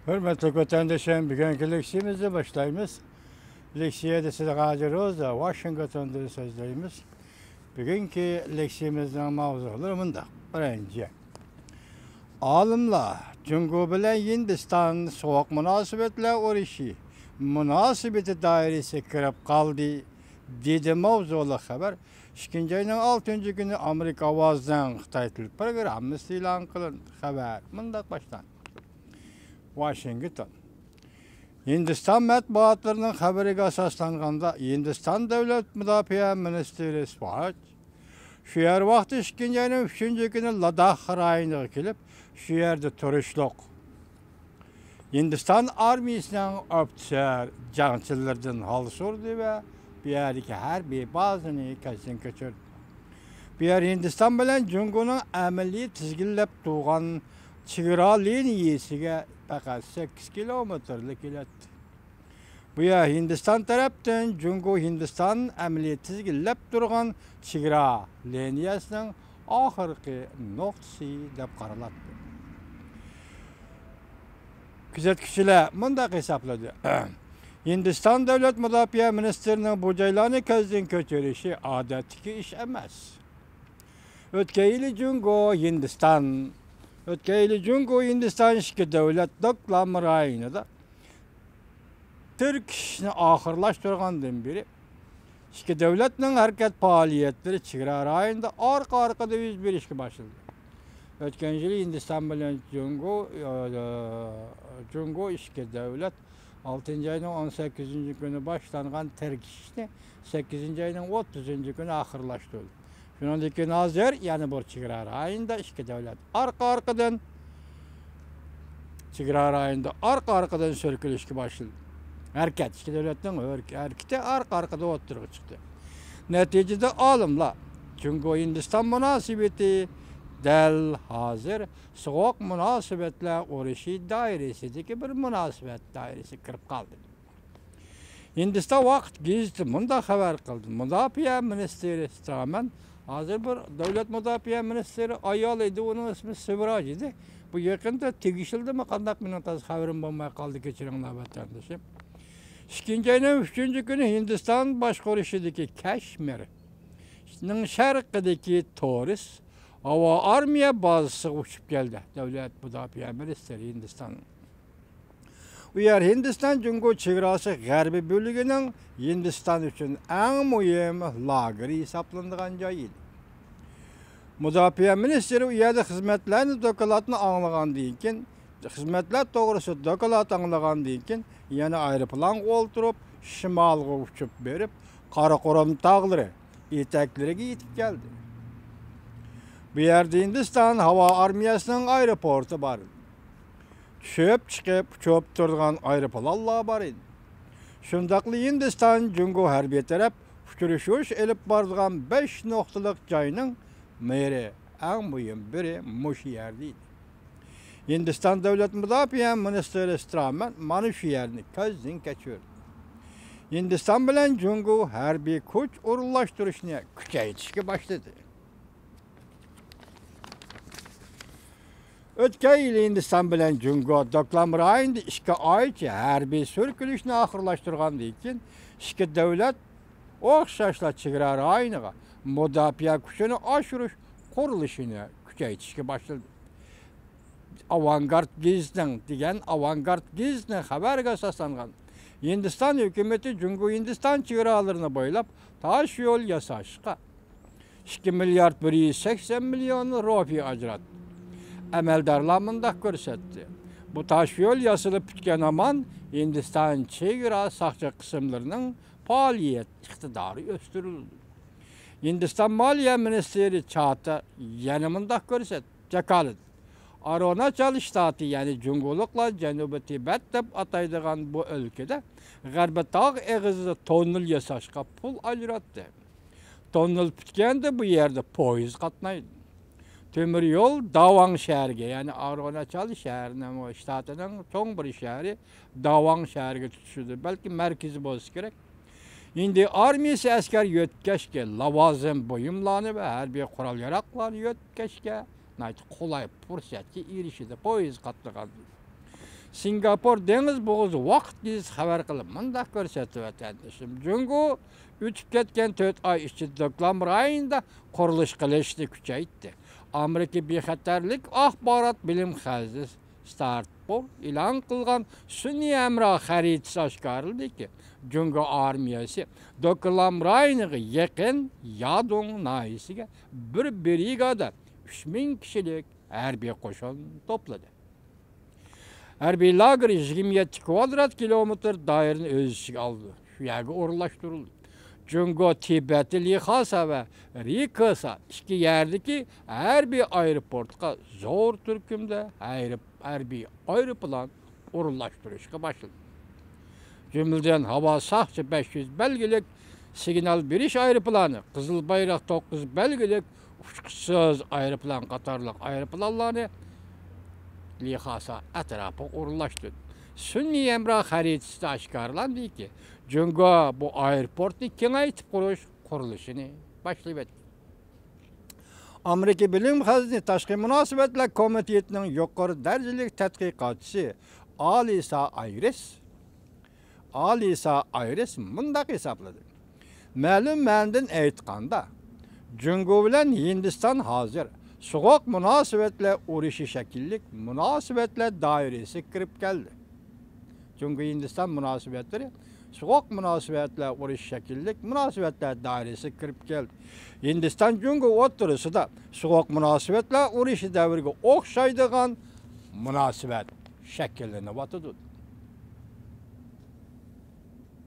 Hürmetli vatandaşlarım, bugünkü leksiyemizi başlayımız. Leksiyede size Gazi Rosa, Washington'da sözlerimiz. Bugünkü leksiyemizden mavzuları bunda. Birinci. Alimler, Cungu bilen Hindistan soğuk münasebetler uğraşı, münasebeti dairesi kirip kaldı, dedi mavzulu haber. 2. ayının 6. günü Amerika Avaz'dan Xitay Til programı ilan kılın haber. Bunda baştan. Washington. Hindistan matbuatlarının haberiga asaslanganda Hindistan Devlet Müdafiə Ministeri Swaj şu yer vaqti 2. ayının 3. günü Ladakh rayoniga kelip, şu yerde turuşluq. Hindistan armiyasının ofitser jangchilardan hal sordu ve bu yerdeki her bir bazını kesin keçirdi. Bu yer Hindistan bilen Jungu'nun ameliy tizgillep tuğan chegara liniyasiga faqat 8 kilometrlik iletdi. Bu yer Hindistan tarafdan Jungu Hindistan ameliy tizgillep turgan chegara liniyasining oxirgi nuqtasi deb qaraladi. Kuzatuvchilar mundaq hisobladi. Hindistan Davlat Müdafiə Ministerining bu joylarni ko'zdan ko'chirishi odatdagi ish emas. O'tgan yili Jungu Hindistan iki devlet doklam rayonida Türk ishini oxirlashtirgandan beri iki devletning harakat faoliyatları chegara rayonida orqa-orqada yuz berishga boshladi. O'tgan yili Hindistan bilan Jungu iki devlet 6. ayının 18. günü başlangan Türk ishini 8. ayının 30. günü oxirlashtirdi. Shuningdek hozir yana bir chegara rayonida iki devlet orqa-orqadan chegara rayonida orqa-orqadan so'rkilishga boshladi. Harakat iki devletning harakati orqa-orqada o'tirib chiqdi. Natijada olimlar Jungu Hindistan munosabati dal hozir so'q munosabatlar urushi doirasidagi bir munosabat doirasiga kirib qoldi. Hindiston vaqt gazeti bunda xabar qildi. Mudofaa ministri Straman hozir bir davlat mudofaa ministri ayol edi, uning ismi Sivraj edi. Bu yaqinda tegishildimi, qandaq mening xabarim bo'lmay qoldi, kechiringlar vatandoshim. 2. ayının 3. günü Hindistan boshqarishidagi Kashmirning sharqidagi Toris havo armiya bazasiga uchib keldi. Davlat mudofaa ministri Hindiston. Bu yer Hindistan Jungu chegarasi g'arbiy bo'ligining Hindiston uchun eng muhim lageri hisoblanadigan joy edi. Mudofaa ministri u yerda xizmatlarni dokolatni anglagandan keyin, xizmatlar to'g'risida dokolat anglagandan keyin yana aeroplanga o'ltirib shimolga uchib berib, Qaraqurum tog'lari etaklariga yetib keldi. Bu yerda Hindiston havo armiyasining aeroporti bor. Tushib chiqib uçup turgan aeroplanlar bor edi. Shundaqli Hindiston Jungu harbiy taraf uchrashuv elib borgan 5 nuqtalik joyning meri eng muhim biri mush yerda edi. Hindiston Davlat Müdafiə Ministeri Straman mana shu yerni ko'zdan kechirdi. Hindiston bilan Jungu harbiy kuch o'rinlashtirishni kuchaytirishga boshladi. O'tgan yil Hindiston bilan Jungu doklam rayonida 2 oycha harbiy so'rkilishni oxirlashtirgandan keyin ikki davlat o'xshashla chegara rayoniga mudofaa kuchini oshirish qurilishini kuchaytirishga boshladi. Avangard gazetining xabariga asoslangan Hindiston hukumati Jungu Hindiston chegaralarini bo'ylab tosh yo'l yasashga 2 milliard 180 milyon rupiy ajratdi. Əməldarlar mındaq görsətdi. Bu taş yol yasilib bitgan aman Hindiston chegara saqchi qismlarining faoliyat iqtidori o'stirildi. Hindiston Moliya ministri Chata yana mındaq görsətdi. Jakalat Arunachal shtati, ya'ni Junguliklar Janubiy Tibet deb ataydigan bu o'lkada g'arbiy tog' eg'izida tonnel yasashga pul ajratdi. Tonnel bitganda bu yerda poyezd qatnaydi. Temir yol Davang şehriga, yani Arunachal şehrining shtatining cho'ng bir shahri Davang shahriga tutishdi. Balki markazi bo'lishi kerak. Endi armiyasi askar yo'tkashga lavozim buyumlarni va harbiy qurol-yarog'larni yo'tkashga qulay fursatga erishdi. Poyezd qatnagan. Singapur deniz boğuzu vaqt giz xabar qilib mundaq ko'rsatib o'tadi. Jungo o'tib ketgan 4 oy ichida dekabr oyida qurilish qilishni kuchaytirdi. Amerika bexatarlik axborot bilim xavfi Startpol e'lon qilgan sun'iy hamroh xaritasi oshkorildiki, Jungo armiyasi dekabr oyiga yaqin Yadong nahiyasiga bir brigada 3000 kishilik harbiy qo'shin to'pladi. Harbiy lager 27 kvadrat kilometr doirani o'z ichiga oldi. Shu yerga o'rinlashtirildi. Jungo Tibet, Lhasa va Rikasa ikki yerdagi harbiy aeroportga zo'r turkumda harbiy aeroplan o'rinlashtirishga boshladi. Jumladan havo saqchi 500 belgilik signal berish aeroplani, Qizil bayroq 9 belgilik uçqisiz aeroplan qatorliq aeroplanlarni Lhasa atrofga o'rinlashtirdi. Sun'iy hamroh xaritasida oshkorlandiki, Jungo bu aeroportni kengaytirib qurish qurilishini boshladi. Amerika Bilim xizmati Tashqi munosabatlar komitetining yuqori darajali tadqiqotchisi Alisa Ayres mundaq hisobladi. Ma'lum ma'nodan aytganda, Jungo bilan Hindiston hozir so'g'oq munosabatlar urushi shakillik munosabatlar doirasiga kirib keldi. Jungo Hindiston munosabatlari so'g'oq munosabatlar urush shakillik munosabatlar doirasiga kirib keldi. Hindiston Jungo o'rtasida so'g'oq munosabatlar urushi davriga o'xshaydigan munosabat shakllanyapti.